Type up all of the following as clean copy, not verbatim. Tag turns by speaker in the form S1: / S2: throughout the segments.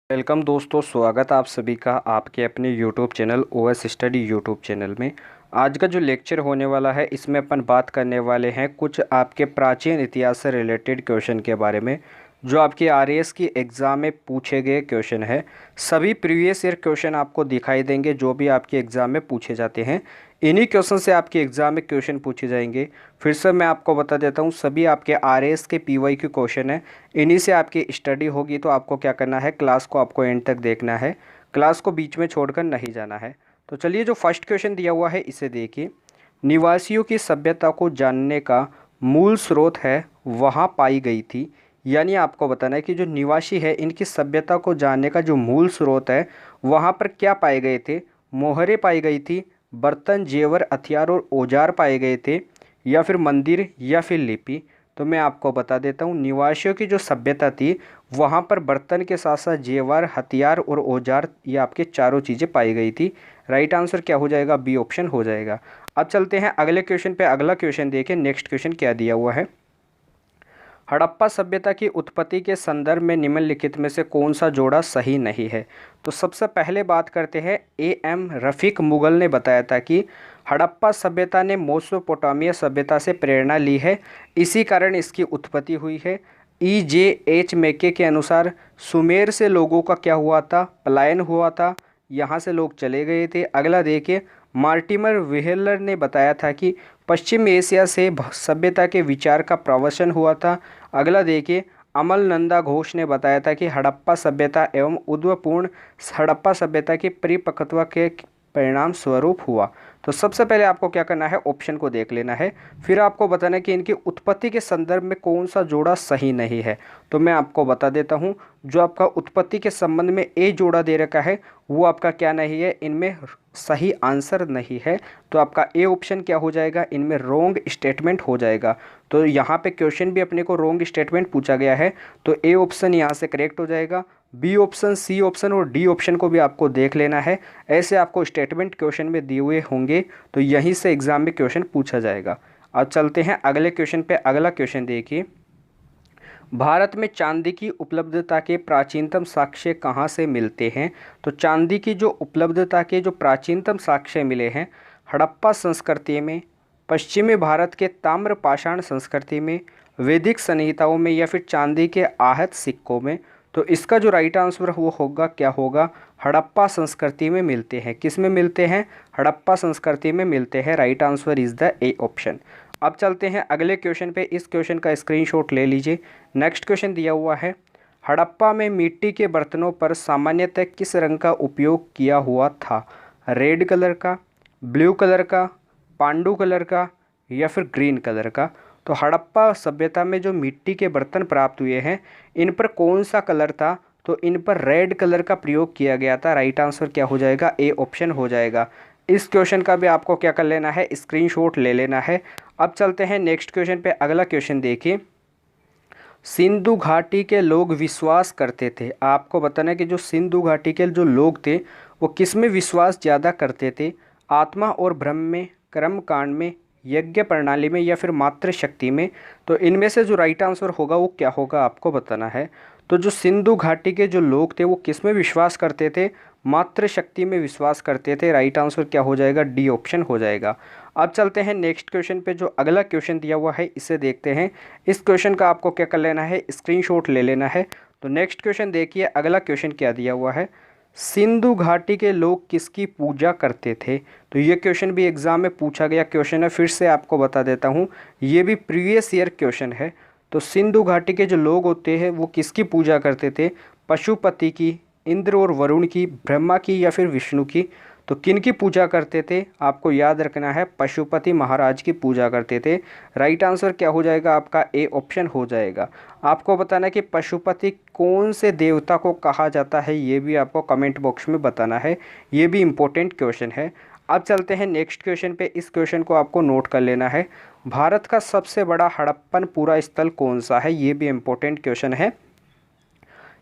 S1: Welcome दोस्तों, स्वागत आप सभी का आपके अपने YouTube channel OS study YouTube channel में। आज का जो लेक्चर होने वाला है इसमें अपन बात करने वाले हैं कुछ आपके प्राचीन इतिहास से रिलेटेड क्वेश्चन के बारे में, जो आपके आरएएस की एग्ज़ाम में पूछे गए क्वेश्चन है। सभी प्रीवियस ईयर क्वेश्चन आपको दिखाई देंगे जो भी आपके एग्ज़ाम में पूछे जाते हैं। इन्हीं क्वेश्चन से आपके एग्ज़ाम में क्वेश्चन पूछे जाएंगे। फिर से मैं आपको बता देता हूँ, सभी आपके आरएएस के पीवाईक्यू क्वेश्चन है। इन्हीं से आपकी स्टडी होगी। तो आपको क्या करना है, क्लास को आपको एंड तक देखना है, क्लास को बीच में छोड़कर नहीं जाना है। तो चलिए, जो फर्स्ट क्वेश्चन दिया हुआ है इसे देखिए। निवासियों की सभ्यता को जानने का मूल स्रोत है वहाँ पाई गई थी। यानी आपको बताना है कि जो निवासी है इनकी सभ्यता को जानने का जो मूल स्रोत है वहाँ पर क्या पाए गए थे। मोहरें पाई गई थी, बर्तन, जेवर, हथियार और औजार पाए गए थे, या फिर मंदिर, या फिर लिपि। तो मैं आपको बता देता हूँ, निवासियों की जो सभ्यता थी वहाँ पर बर्तन के साथ साथ जेवर, हथियार और औजार, ये आपके चारों चीज़ें पाई गई थी। राइट आंसर क्या हो जाएगा, बी ऑप्शन हो जाएगा। अब चलते हैं अगले क्वेश्चन पे। अगला क्वेश्चन देखिए, नेक्स्ट क्वेश्चन क्या दिया हुआ है। हड़प्पा सभ्यता की उत्पत्ति के संदर्भ में निम्नलिखित में से कौन सा जोड़ा सही नहीं है। तो सबसे पहले बात करते हैं, एम रफ़ीक मुगल ने बताया था कि हड़प्पा सभ्यता ने मेसोपोटामिया सभ्यता से प्रेरणा ली है, इसी कारण इसकी उत्पत्ति हुई है। EJ H मैके के अनुसार सुमेर से लोगों का क्या हुआ था, पलायन हुआ था, यहाँ से लोग चले गए थे। अगला देखिए, मार्टिमर व्हीलर ने बताया था कि पश्चिम एशिया से सभ्यता के विचार का प्रवसन हुआ था। अगला देखिए, अमल नंदा घोष ने बताया था कि हड़प्पा सभ्यता एवं उद्भवपूर्ण हड़प्पा सभ्यता की परिपक्वता के परिणाम स्वरूप हुआ। तो सबसे पहले आपको क्या करना है, ऑप्शन को देख लेना है, फिर आपको बताना है कि इनकी उत्पत्ति के संदर्भ में कौन सा जोड़ा सही नहीं है। तो मैं आपको बता देता हूँ, जो आपका उत्पत्ति के संबंध में ए जोड़ा दे रखा है वो आपका क्या नहीं है, इनमें सही आंसर नहीं है। तो आपका ए ऑप्शन क्या हो जाएगा, इनमें रोंग स्टेटमेंट हो जाएगा। तो यहाँ पे क्वेश्चन भी अपने को रोंग स्टेटमेंट पूछा गया है, तो ए ऑप्शन यहाँ से करेक्ट हो जाएगा। बी ऑप्शन, सी ऑप्शन और डी ऑप्शन को भी आपको देख लेना है। ऐसे आपको स्टेटमेंट क्वेश्चन में दिए हुए होंगे, तो यहीं से एग्जाम में क्वेश्चन पूछा जाएगा। अब चलते हैं अगले क्वेश्चन पे। अगला क्वेश्चन देखिए, भारत में चांदी की उपलब्धता के प्राचीनतम साक्ष्य कहाँ से मिलते हैं। तो चांदी की जो उपलब्धता के जो प्राचीनतम साक्ष्य मिले हैं, हड़प्पा संस्कृति में, पश्चिमी भारत के ताम्रपाषाण संस्कृति में, वैदिक संहिताओं में, या फिर चांदी के आहत सिक्कों में। तो इसका जो राइट आंसर वो होगा, क्या होगा, हड़प्पा संस्कृति में मिलते हैं। किस में मिलते हैं, हड़प्पा संस्कृति में मिलते हैं। Right answer is the A option. अब चलते हैं अगले क्वेश्चन पे। इस क्वेश्चन का स्क्रीनशॉट ले लीजिए। नेक्स्ट क्वेश्चन दिया हुआ है, हड़प्पा में मिट्टी के बर्तनों पर सामान्यतः किस रंग का उपयोग किया हुआ था। रेड कलर का, ब्लू कलर का, पांडु कलर का, या फिर ग्रीन कलर का। तो हड़प्पा सभ्यता में जो मिट्टी के बर्तन प्राप्त हुए हैं इन पर कौन सा कलर था, तो इन पर रेड कलर का प्रयोग किया गया था। राइट आंसर क्या हो जाएगा, ए ऑप्शन हो जाएगा। इस क्वेश्चन का भी आपको क्या कर लेना है, स्क्रीनशॉट ले लेना है। अब चलते हैं नेक्स्ट क्वेश्चन पे। अगला क्वेश्चन देखिए, सिंधु घाटी के लोग विश्वास करते थे। आपको बताना है कि जो सिंधु घाटी के जो लोग थे वो किस में विश्वास ज़्यादा करते थे, आत्मा और ब्रह्म में, कर्म कांड में, यज्ञ प्रणाली में, या फिर मातृ शक्ति में। तो इनमें से जो राइट आंसर होगा वो क्या होगा, आपको बताना है। तो जो सिंधु घाटी के जो लोग थे वो किस में विश्वास करते थे, मातृ शक्ति में विश्वास करते थे। राइट आंसर क्या हो जाएगा, डी ऑप्शन हो जाएगा। अब चलते हैं नेक्स्ट क्वेश्चन पे। जो अगला क्वेश्चन दिया हुआ है इसे देखते हैं। इस क्वेश्चन का आपको क्या कर लेना है, स्क्रीनशॉट ले लेना है। तो नेक्स्ट क्वेश्चन देखिए, अगला क्वेश्चन क्या दिया हुआ है, सिंधु घाटी के लोग किसकी पूजा करते थे। तो ये क्वेश्चन भी एग्जाम में पूछा गया क्वेश्चन है, फिर से आपको बता देता हूँ, ये भी प्रीवियस ईयर क्वेश्चन है। तो सिंधु घाटी के जो लोग होते हैं वो किसकी पूजा करते थे, पशुपति की, इंद्र और वरुण की, ब्रह्मा की, या फिर विष्णु की। तो किन की पूजा करते थे, आपको याद रखना है, पशुपति महाराज की पूजा करते थे। राइट आंसर क्या हो जाएगा, आपका ए ऑप्शन हो जाएगा। आपको बताना है कि पशुपति कौन से देवता को कहा जाता है, ये भी आपको कमेंट बॉक्स में बताना है, ये भी इम्पोर्टेंट क्वेश्चन है। अब चलते हैं नेक्स्ट क्वेश्चन पे। इस क्वेश्चन को आपको नोट कर लेना है, भारत का सबसे बड़ा हड़प्पन पूरा स्थल कौन सा है। ये भी इम्पोर्टेंट क्वेश्चन है,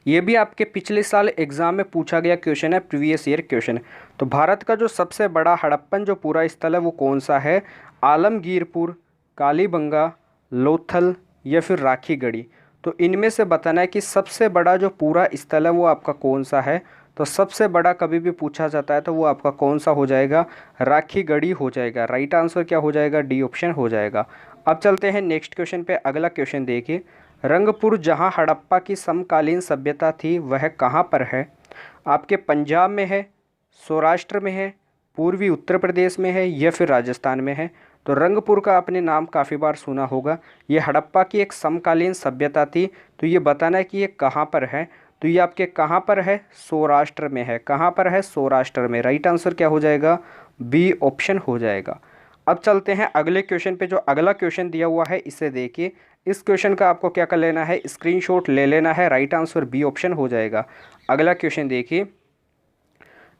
S1: ये भी आपके पिछले साल एग्जाम में पूछा गया क्वेश्चन है, प्रीवियस ईयर क्वेश्चन है। तो भारत का जो सबसे बड़ा हड़प्पन जो पूरा स्थल है वो कौन सा है, आलमगीरपुर, कालीबंगा, लोथल, या फिर राखीगढ़ी। तो इनमें से बताना है कि सबसे बड़ा जो पूरा स्थल है वो आपका कौन सा है। तो सबसे बड़ा कभी भी पूछा जाता है तो वो आपका कौन सा हो जाएगा, राखीगढ़ी हो जाएगा। राइट आंसर क्या हो जाएगा, डी ऑप्शन हो जाएगा। अब चलते हैं नेक्स्ट क्वेश्चन पे। अगला क्वेश्चन देखिए, रंगपुर जहाँ हड़प्पा की समकालीन सभ्यता थी वह कहाँ पर है? आपके पंजाब में है, सौराष्ट्र में है, पूर्वी उत्तर प्रदेश में है या फिर राजस्थान में है? तो रंगपुर का आपने नाम काफ़ी बार सुना होगा। ये हड़प्पा की एक समकालीन सभ्यता थी। तो ये बताना है कि ये कहाँ पर है। तो ये आपके कहाँ पर है, सौराष्ट्र में है। कहाँ पर है, सौराष्ट्र में। राइट आंसर क्या हो जाएगा, बी ऑप्शन हो जाएगा। अब चलते हैं अगले क्वेश्चन पे। जो अगला क्वेश्चन दिया हुआ है इसे देखिए। इस क्वेश्चन का आपको क्या कर लेना है, स्क्रीनशॉट ले लेना है। राइट आंसर बी ऑप्शन हो जाएगा। अगला क्वेश्चन देखिए,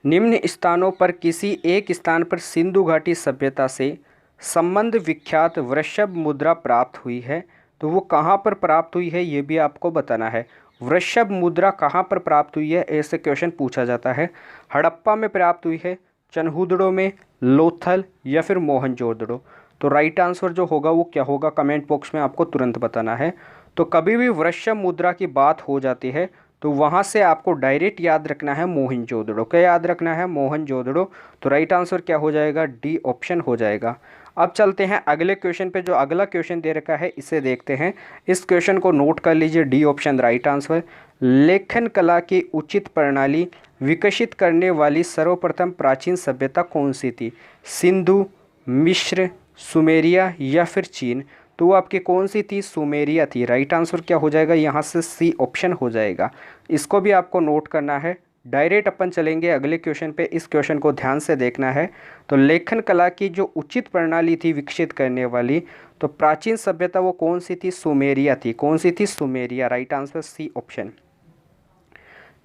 S1: निम्न स्थानों पर किसी एक स्थान पर सिंधु घाटी सभ्यता से संबंध विख्यात वृषभ मुद्रा प्राप्त हुई है। तो वो कहाँ पर प्राप्त हुई है ये भी आपको बताना है। वृषभ मुद्रा कहाँ पर प्राप्त हुई है, ऐसे क्वेश्चन पूछा जाता है। हड़प्पा में प्राप्त हुई है, चनहुदड़ो में, लोथल या फिर मोहनजोदड़ो? तो राइट आंसर जो होगा वो क्या होगा, कमेंट बॉक्स में आपको तुरंत बताना है। तो कभी भी वृषभ मुद्रा की बात हो जाती है तो वहाँ से आपको डायरेक्ट याद रखना है मोहनजोदड़ो। क्या याद रखना है, मोहनजोदड़ो। तो राइट आंसर क्या हो जाएगा, डी ऑप्शन हो जाएगा। अब चलते हैं अगले क्वेश्चन पे। जो अगला क्वेश्चन दे रखा है इसे देखते हैं। इस क्वेश्चन को नोट कर लीजिए, डी ऑप्शन राइट आंसर। लेखन कला की उचित प्रणाली विकसित करने वाली सर्वप्रथम प्राचीन सभ्यता कौन सी थी? सिंधु, मिस्र, सुमेरिया या फिर चीन? तो वो आपकी कौन सी थी, सुमेरिया थी। राइट आंसर क्या हो जाएगा, यहाँ से सी ऑप्शन हो जाएगा। इसको भी आपको नोट करना है। डायरेक्ट अपन चलेंगे अगले क्वेश्चन पे। इस क्वेश्चन को ध्यान से देखना है। तो लेखन कला की जो उचित प्रणाली थी विकसित करने वाली, तो प्राचीन सभ्यता वो कौन सी थी, सुमेरिया थी। कौन सी थी, Sumeria. Right answer C option.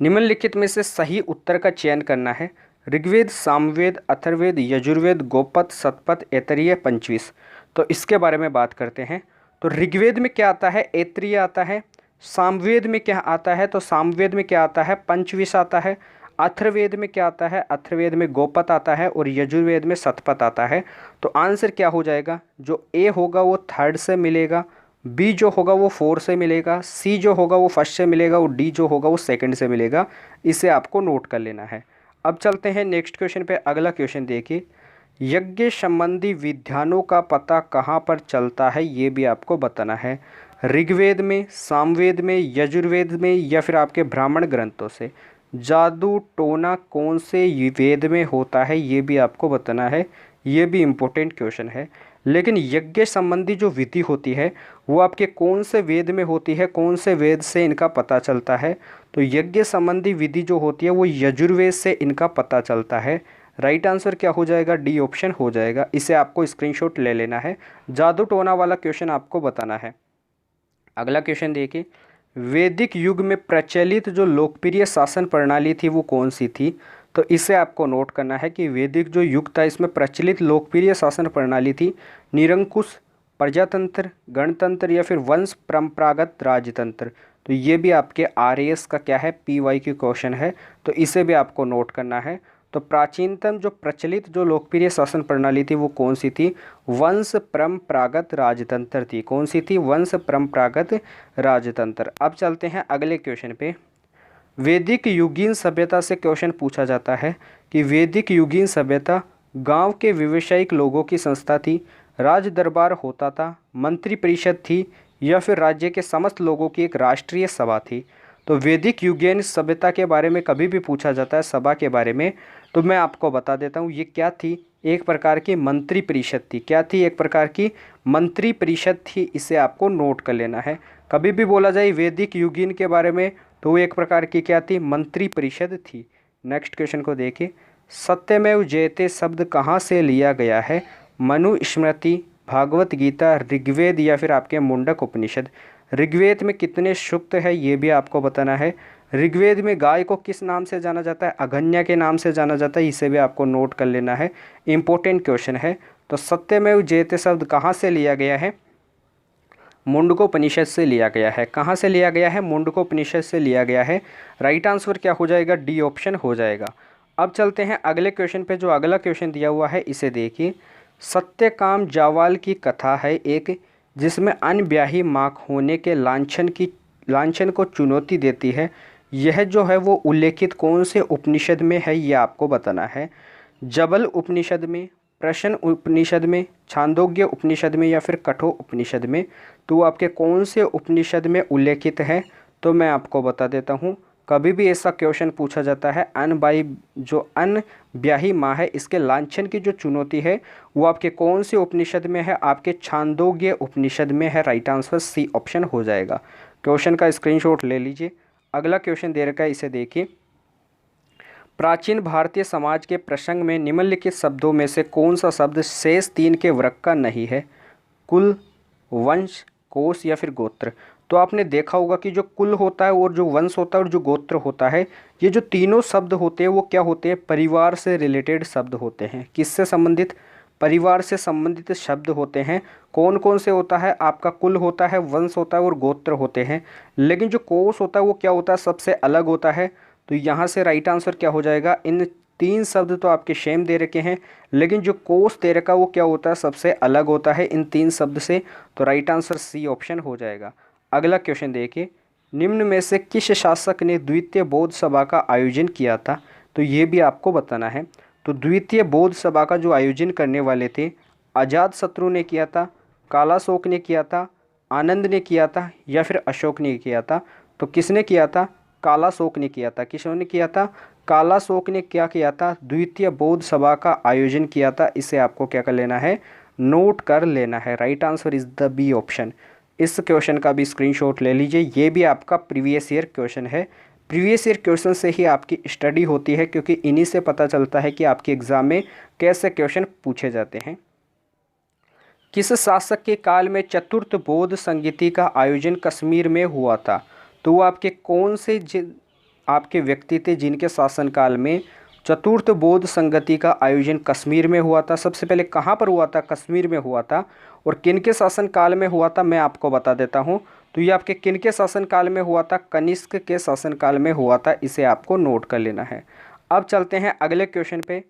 S1: निम्नलिखित में से सही उत्तर का चयन करना है। ऋग्वेद, सामवेद, अथर्ववेद, यजुर्वेद, गोपद, शतपथ, ऐतरेय, पंचविश? तो इसके बारे में बात करते हैं। तो ऋग्वेद में क्या आता है, ऐतरेय आता है। सामवेद में क्या आता है, तो सामवेद में क्या आता है, पंचविश आता है। अथर्ववेद में क्या आता है, अथर्ववेद में गोपत आता है। और यजुर्वेद में शतपथ आता है। तो आंसर क्या हो जाएगा, जो ए होगा वो थर्ड से मिलेगा, बी जो होगा वो फोर से मिलेगा, सी जो होगा वो फर्स्ट से मिलेगा और डी जो होगा वो सेकंड से मिलेगा। इसे आपको नोट कर लेना है। अब चलते हैं नेक्स्ट क्वेश्चन पे। अगला क्वेश्चन देखिए, यज्ञ संबंधी विधानों का पता कहाँ पर चलता है ये भी आपको बताना है। ऋग्वेद में, सामवेद में, यजुर्वेद में या फिर आपके ब्राह्मण ग्रंथों से? जादू टोना कौन से वेद में होता है ये भी आपको बताना है। ये भी इम्पोर्टेंट क्वेश्चन है। लेकिन यज्ञ संबंधी जो विधि होती है वो आपके कौन से वेद में होती है, कौन से वेद से इनका पता चलता है? तो यज्ञ संबंधी विधि जो होती है वो यजुर्वेद से इनका पता चलता है। राइट आंसर क्या हो जाएगा, डी ऑप्शन हो जाएगा। इसे आपको स्क्रीनशॉट ले लेना है। जादू टोना वाला क्वेश्चन आपको बताना है। अगला क्वेश्चन देखिए, वैदिक युग में प्रचलित जो लोकप्रिय शासन प्रणाली थी वो कौन सी थी? तो इसे आपको नोट करना है कि वैदिक जो युग था इसमें प्रचलित लोकप्रिय शासन प्रणाली थी निरंकुश, प्रजातंत्र, गणतंत्र या फिर वंश परंपरागत राजतंत्र? तो ये भी आपके आरएएस का क्या है, पीवाई की क्वेश्चन है। तो इसे भी आपको नोट करना है। तो प्राचीनतम जो प्रचलित जो लोकप्रिय शासन प्रणाली थी वो कौन सी थी? वंश परंपरागत राजतंत्र थी। कौन सी थी? वंश परंपरागत राजतंत्र। अब चलते हैं अगले क्वेश्चन पे। वैदिक युगीन सभ्यता से क्वेश्चन पूछा जाता है कि वैदिक युगीन सभ्यता गांव के व्यावसायिक लोगों की संस्था थी, राज दरबार होता था, मंत्री परिषद थी या फिर राज्य के समस्त लोगों की एक राष्ट्रीय सभा थी? तो वैदिक युगीन सभ्यता के बारे में कभी भी पूछा जाता है सभा के बारे में, तो मैं आपको बता देता हूँ ये क्या थी, एक प्रकार की मंत्री परिषद थी। क्या थी? एक प्रकार की मंत्री परिषद थी। इसे आपको नोट कर लेना है। कभी भी बोला जाए वैदिक युगीन के बारे में तो वो एक प्रकार की क्या थी, मंत्री परिषद थी। नेक्स्ट क्वेश्चन को देखिए, सत्यमेव जयते शब्द कहाँ से लिया गया है? मनुस्मृति, भागवत गीता, ऋग्वेद या फिर आपके मुंडक उपनिषद? ऋग्वेद में कितने सूक्त है ये भी आपको बताना है। ऋग्वेद में गाय को किस नाम से जाना जाता है? अगन्या के नाम से जाना जाता है। इसे भी आपको नोट कर लेना है, इंपॉर्टेंट क्वेश्चन है। तो सत्यमेव जयते शब्द कहाँ से लिया गया है? मुंडकोपनिषद से लिया गया है। कहाँ से लिया गया है? मुंडकोपनिषद से लिया गया है। राइट आंसर क्या हो जाएगा? डी ऑप्शन हो जाएगा। अब चलते हैं अगले क्वेश्चन पे। जो अगला क्वेश्चन दिया हुआ है इसे देखिए, सत्यकाम जावाल की कथा है एक, जिसमें अनब्याही माँ होने के लांछन की लांछन को चुनौती देती है, यह जो है वो उल्लेखित कौन से उपनिषद में है, ये आपको बताना है। जबल उपनिषद में, प्रश्न उपनिषद में, छांदोग्य उपनिषद में या फिर कठोर उपनिषद में। तो आपके कौन से उपनिषद में उल्लेखित है, तो मैं आपको बता देता हूँ। कभी भी ऐसा क्वेश्चन पूछा जाता है, जो अनब्याही माँ है, इसके लांछन की जो चुनौती है वो आपके कौन से उपनिषद में है, आपके छांदोग्य उपनिषद में है। राइट आंसर सी ऑप्शन हो जाएगा। क्वेश्चन का स्क्रीनशॉट ले लीजिए। अगला क्वेश्चन दे रखा है, इसे देखिए। प्राचीन भारतीय समाज के प्रसंग में निम्नलिखित शब्दों में से कौन सा शब्द शेष तीन के वर्ग का नहीं है? कुल, वंश, कोश या फिर गोत्र। तो आपने देखा होगा कि जो कुल होता है और जो वंश होता है और जो गोत्र होता है, ये जो तीनों शब्द होते हैं वो क्या होते हैं? परिवार से रिलेटेड शब्द होते हैं। किससे संबंधित? परिवार से संबंधित शब्द होते हैं। कौन कौन से होता है? आपका कुल होता है, वंश होता है और गोत्र होते हैं। लेकिन जो कोश होता है वो क्या होता है? सबसे अलग होता है। तो यहाँ से राइट आंसर क्या हो जाएगा? इन तीन शब्द तो आपके सेम दे रखे हैं, लेकिन जो कोश दे रखा वो क्या होता है? सबसे अलग होता है इन तीन शब्द से। तो राइट आंसर सी ऑप्शन हो जाएगा। अगला क्वेश्चन देखिए। निम्न में से किस शासक ने द्वितीय बौद्ध सभा का आयोजन किया था? तो ये भी आपको बताना है। तो द्वितीय बौद्ध सभा का जो आयोजन करने वाले थे, अजातशत्रु ने किया था, कालाशोक ने किया था, आनंद ने किया था या फिर अशोक ने किया था? तो किसने किया था? कालाशोक ने किया था। किसने किया था? कालाशोक ने क्या किया था? द्वितीय बौद्ध सभा का आयोजन किया था। इसे आपको क्या कर लेना है? नोट कर लेना है। Right answer is the B option. इस क्वेश्चन का भी स्क्रीनशॉट ले लीजिए। ये भी आपका प्रीवियस ईयर क्वेश्चन है। प्रीवियस ईयर क्वेश्चन से ही आपकी स्टडी होती है, क्योंकि इन्हीं से पता चलता है कि आपके एग्जाम में कैसे क्वेश्चन पूछे जाते हैं। किस शासक के काल में चतुर्थ बौद्ध संगीति का आयोजन कश्मीर में हुआ था? तो वो आपके कौन से आपके व्यक्ति थे जिनके शासनकाल में चतुर्थ बौद्ध संगति का आयोजन कश्मीर में हुआ था? सबसे पहले कहाँ पर हुआ था? कश्मीर में हुआ था। और किनके शासनकाल में हुआ था, मैं आपको बता देता हूँ। तो ये आपके किनके शासनकाल में हुआ था? कनिष्क के शासनकाल में हुआ था। इसे आपको नोट कर लेना है। अब चलते हैं अगले क्वेश्चन पे।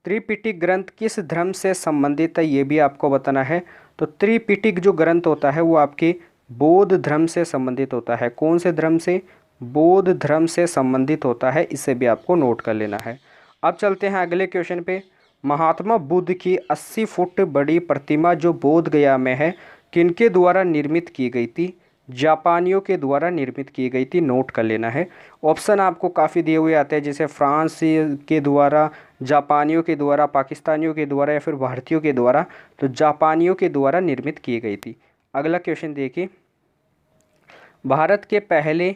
S1: त्रिपिटक ग्रंथ किस धर्म से संबंधित है? ये भी आपको बताना है। तो त्रिपिटक जो ग्रंथ होता है वो आपके बौद्ध धर्म से संबंधित होता है। कौन से धर्म से? बौद्ध धर्म से संबंधित होता है। इसे भी आपको नोट कर लेना है। अब चलते हैं अगले क्वेश्चन पे। महात्मा बुद्ध की 80 फुट बड़ी प्रतिमा जो बोध गया में है, किनके द्वारा निर्मित की गई थी? जापानियों के द्वारा निर्मित की गई थी। नोट कर लेना है। ऑप्शन आपको काफ़ी दिए हुए आते हैं, जैसे फ्रांस के द्वारा, जापानियों के द्वारा, पाकिस्तानियों के द्वारा या फिर भारतीयों के द्वारा। तो जापानियों के द्वारा निर्मित की गई थी। अगला क्वेश्चन देखिए। भारत के पहले,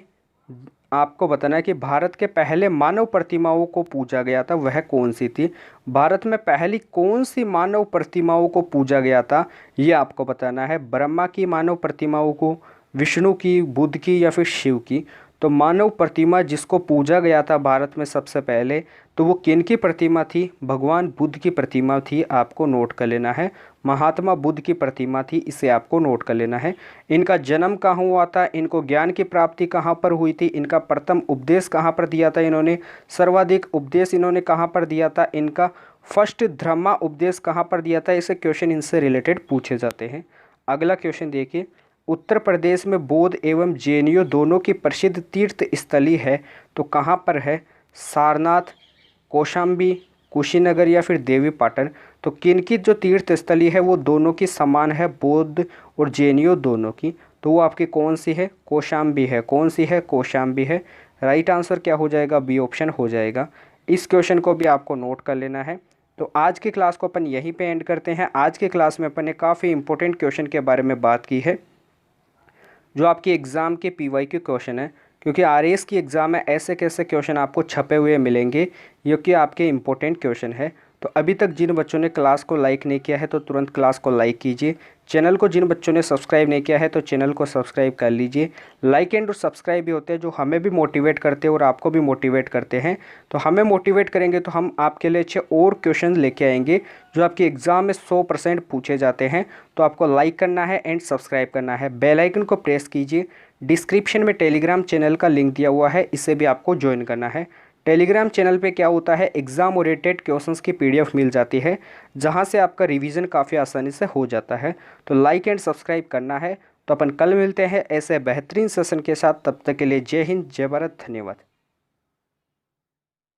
S1: आपको बताना है कि भारत के पहले मानव प्रतिमाओं को पूजा गया था, वह कौन सी थी? भारत में पहली कौन सी मानव प्रतिमाओं को पूजा गया था, ये आपको बताना है। ब्रह्मा की मानव प्रतिमाओं को, विष्णु की, बुद्ध की या फिर शिव की? तो मानव प्रतिमा जिसको पूजा गया था भारत में सबसे पहले, तो वो किन की प्रतिमा थी? भगवान बुद्ध की प्रतिमा थी। आपको नोट कर लेना है। महात्मा बुद्ध की प्रतिमा थी। इसे आपको नोट कर लेना है। इनका जन्म कहाँ हुआ था? इनको ज्ञान की प्राप्ति कहाँ पर हुई थी? इनका प्रथम उपदेश कहाँ पर दिया था इन्होंने? सर्वाधिक उपदेश इन्होंने कहाँ पर दिया था? इनका फर्स्ट धर्मा उपदेश कहाँ पर दिया था? ऐसे क्वेश्चन इनसे रिलेटेड पूछे जाते हैं। अगला क्वेश्चन देखिए। उत्तर प्रदेश में बौद्ध एवं जैनियों दोनों की प्रसिद्ध तीर्थ स्थली है, तो कहाँ पर है? सारनाथ, कौशाम्बी, कुशीनगर या फिर देवी पाटन? तो किनकी जो तीर्थ स्थली है वो दोनों की समान है, बौद्ध और जैनियों दोनों की। तो वो आपकी कौन सी है? कौशाम्बी है। कौन सी है? कौशाम्बी है। राइट आंसर क्या हो जाएगा? बी ऑप्शन हो जाएगा। इस क्वेश्चन को भी आपको नोट कर लेना है। तो आज की क्लास को अपन यहीं पे एंड करते हैं। आज की क्लास में अपन ने काफ़ी इंपॉर्टेंट क्वेश्चन के बारे में बात की है, जो आपके एग्ज़ाम के पीवाईक्यू क्वेश्चन है, क्योंकि आरएएस की एग्ज़ाम में ऐसे कैसे क्वेश्चन आपको छपे हुए मिलेंगे, जो कि आपके इंपॉर्टेंट क्वेश्चन है। तो अभी तक जिन बच्चों ने क्लास को लाइक नहीं किया है तो तुरंत क्लास को लाइक कीजिए। चैनल को जिन बच्चों ने सब्सक्राइब नहीं किया है तो चैनल को सब्सक्राइब कर लीजिए। लाइक एंड सब्सक्राइब भी होते हैं जो हमें भी मोटिवेट करते हैं और आपको भी मोटिवेट करते हैं। तो हमें मोटिवेट करेंगे तो हम आपके लिए अच्छे और क्वेश्चन लेके आएंगे जो आपके एग्ज़ाम में 100% पूछे जाते हैं। तो आपको लाइक करना है एंड सब्सक्राइब करना है। बेल आइकन को प्रेस कीजिए। डिस्क्रिप्शन में टेलीग्राम चैनल का लिंक दिया हुआ है, इसे भी आपको ज्वाइन करना है। टेलीग्राम चैनल पे क्या होता है, एग्ज़ाम ओरिएंटेड क्वेश्चंस की पीडीएफ मिल जाती है, जहां से आपका रिवीजन काफ़ी आसानी से हो जाता है। तो लाइक एंड सब्सक्राइब करना है। तो अपन कल मिलते हैं ऐसे बेहतरीन सेशन के साथ। तब तक के लिए जय हिंद, जय भारत, धन्यवाद।